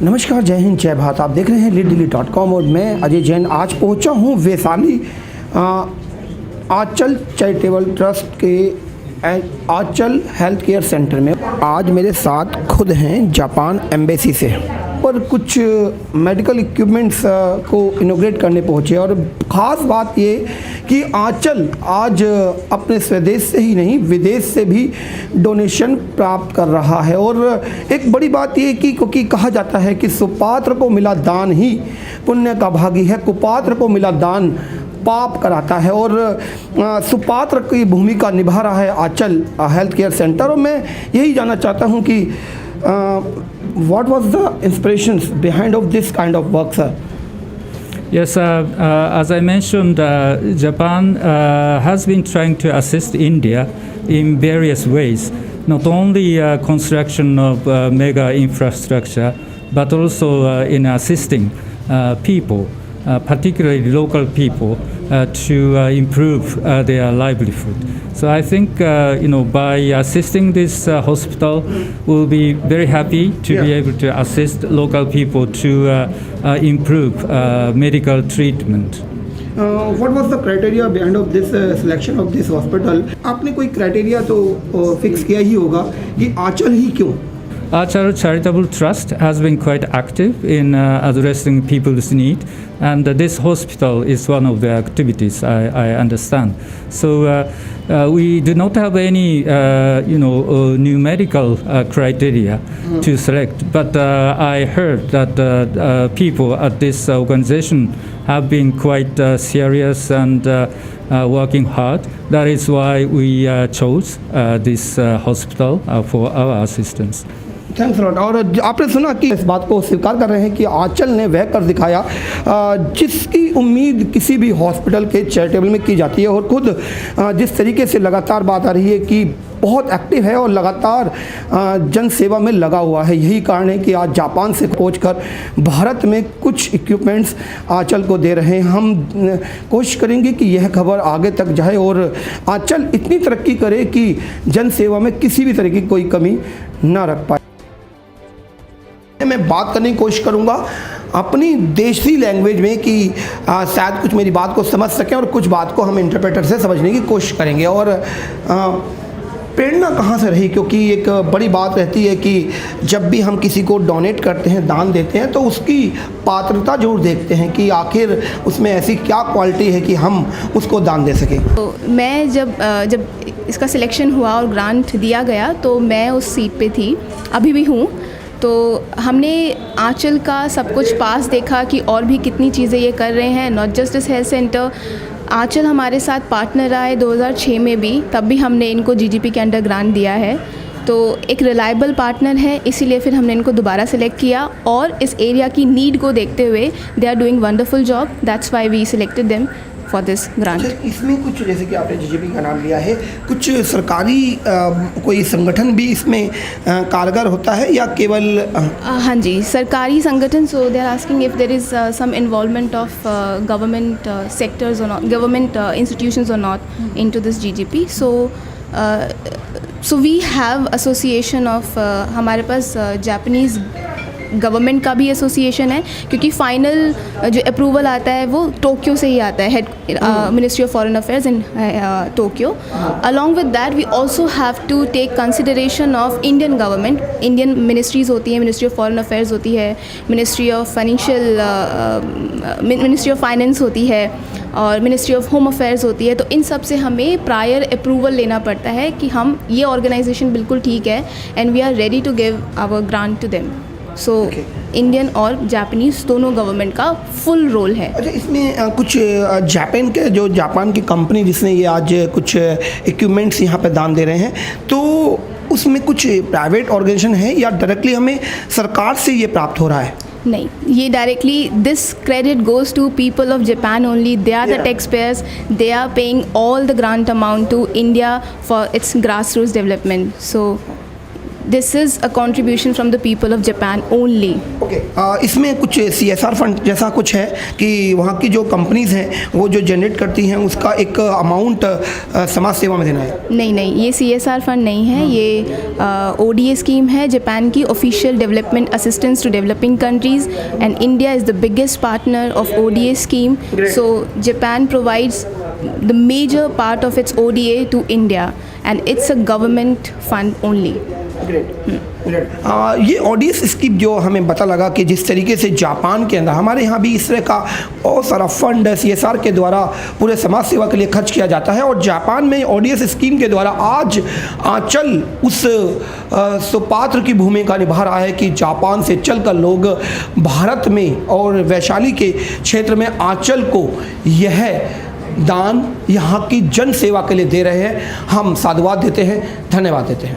नमस्कार, जय हिंद, जय भारत। आप देख रहे हैं leaddaily.com और मैं अजय जैन आज पहुंचा हूं वैशाली आंचल चैरिटेबल ट्रस्ट के आंचल हेल्थ केयर सेंटर में। आज मेरे साथ खुद हैं जापान एम्बेसी से और कुछ मेडिकल इक्विपमेंट्स को इनोग्रेट करने पहुंचे। और ख़ास बात ये कि आंचल आज अपने स्वदेश से ही नहीं विदेश से भी डोनेशन प्राप्त कर रहा है। और एक बड़ी बात ये कि क्योंकि कहा जाता है कि सुपात्र को मिला दान ही पुण्य का भागी है, कुपात्र को मिला दान पाप कराता है। और सुपात्र की भूमिका निभा रहा है आंचल हेल्थ केयर सेंटर। और मैं यही जानना चाहता हूँ कि what was the inspirations behind of this kind of work, sir? Yes, as I mentioned, Japan has been trying to assist India in various ways, not only construction of mega infrastructure, but also in assisting people, particularly local people, to improve their livelihood. So I think by assisting this hospital, we'll be very happy to be able to assist local people to improve medical treatment. What was the criteria behind of this selection of this hospital? आपने कोई criteria तो fix किया ही होगा कि आंचल ही क्यों? Anchal Charitable Trust has been quite active in addressing people's need, and this hospital is one of the activities, I understand. So we do not have any numerical criteria to select, but I heard that people at this organization have been quite serious and working hard. That is why we chose this hospital for our assistance. Thanks lot. और आपने सुना कि इस बात को स्वीकार कर रहे हैं कि आंचल ने वह कर दिखाया जिसकी उम्मीद किसी भी हॉस्पिटल के चैरिटेबल में की जाती है। और खुद जिस तरीके से लगातार बात आ रही है कि बहुत एक्टिव है और लगातार जन सेवा में लगा हुआ है, यही कारण है कि आज जापान से पहुंचकर भारत में कुछ इक्विपमेंट्स आंचल को दे रहे हैं। हम कोशिश करेंगे कि यह खबर आगे तक जाए और आंचल इतनी तरक्की करे कि जन सेवा में किसी भी तरह की कोई कमी ना रख पाए। मैं बात करने की कोशिश करूंगा अपनी देशी लैंग्वेज में कि शायद कुछ मेरी बात को समझ सकें और कुछ बात को हम इंटरप्रेटर से समझने की कोशिश करेंगे। और प्रेरणा कहाँ से रही, क्योंकि एक बड़ी बात रहती है कि जब भी हम किसी को डोनेट करते हैं, दान देते हैं, तो उसकी पात्रता जरूर देखते हैं कि आखिर उसमें ऐसी क्या क्वालिटी है कि हम उसको दान दे सकें। तो मैं जब इसका सिलेक्शन हुआ और ग्रांट दिया गया तो मैं उस सीट पे थी, अभी भी हूँ। तो हमने आंचल का सब कुछ पास देखा कि और भी कितनी चीज़ें ये कर रहे हैं, not just this health centre. Aanchal हमारे साथ पार्टनर रहा है 2006 में भी, तब भी हमने इनको जीजीपी के अंडर ग्रांट दिया है। तो एक रिलायबल पार्टनर है, इसीलिए फिर हमने इनको दोबारा सेलेक्ट किया। और इस एरिया की नीड को देखते हुए they are doing wonderful job, that's why we selected them for this grant. इसमें कुछ जैसे कि आपने जीजीपी का नाम लिया है, कुछ सरकारी कोई संगठन भी इसमें कारगर होता है या केवल हाँ जी, सरकारी संगठन। So they are asking if there is some involvement of government sectors और गवर्नमेंट इंस्टीट्यूशंस और not into this GGP. So we have association of, हमारे पास जापानीज़ गवर्नमेंट का भी एसोसिएशन है, क्योंकि फाइनल जो अप्रूवल आता है वो टोक्यो से ही आता है, head ministry of foreign affairs in Tokyo. Along with that we also have to take consideration of Indian government. Indian ministries होती हैं, मिनिस्ट्री ऑफ फॉरेन अफेयर्स होती है, मिनिस्ट्री ऑफ फाइनेंस होती है और मिनिस्ट्री ऑफ होम अफेयर्स होती है। तो इन सब से हमें प्रायर अप्रूवल लेना पड़ता है कि हम ये ऑर्गेनाइजेशन बिल्कुल ठीक है and we are ready to give our grant to them. So Indian और जापानीज़ दोनों गवर्नमेंट का फुल रोल है। अच्छा, इसमें कुछ जापान की कंपनी जिसने ये आज कुछ इक्विपमेंट्स यहाँ पे दान दे रहे हैं, तो उसमें कुछ प्राइवेट ऑर्गेनाइजेशन है या डायरेक्टली हमें सरकार से ये प्राप्त हो रहा है? नहीं, ये directly this credit goes to people of Japan only. They are the tax payers, they are paying all the grant amount to India for its grass roots development. So this is a contribution from the people of Japan only. Okay, इसमें कुछ CSR fund जैसा कुछ है कि वहाँ की जो companies हैं वो जो जनरेट करती हैं उसका एक अमाउंट समाज सेवा में देना है? नहीं, ये CSR फंड नहीं है, ये ODA स्कीम है जापान की, official development assistance to developing countries, and India is the biggest partner of ODA scheme. Great. So Japan provides the major part of its ODA to India, and it's a government fund only. Great. ये audience scheme जो हमें पता लगा कि जिस तरीके से Japan के अंदर, हमारे यहाँ भी इस तरह का बहुत सारा फंड CSR के द्वारा पूरे समाज सेवा के लिए खर्च किया जाता है, और जापान में ऑडियंस स्कीम के द्वारा आज आंचल उस सुपात्र की भूमिका निभा रहा है कि जापान से चलकर लोग भारत में और वैशाली के क्षेत्र में आंचल को यह दान यहाँ की जन सेवा के लिए दे रहे हैं। हम साधुवाद देते हैं, धन्यवाद देते हैं।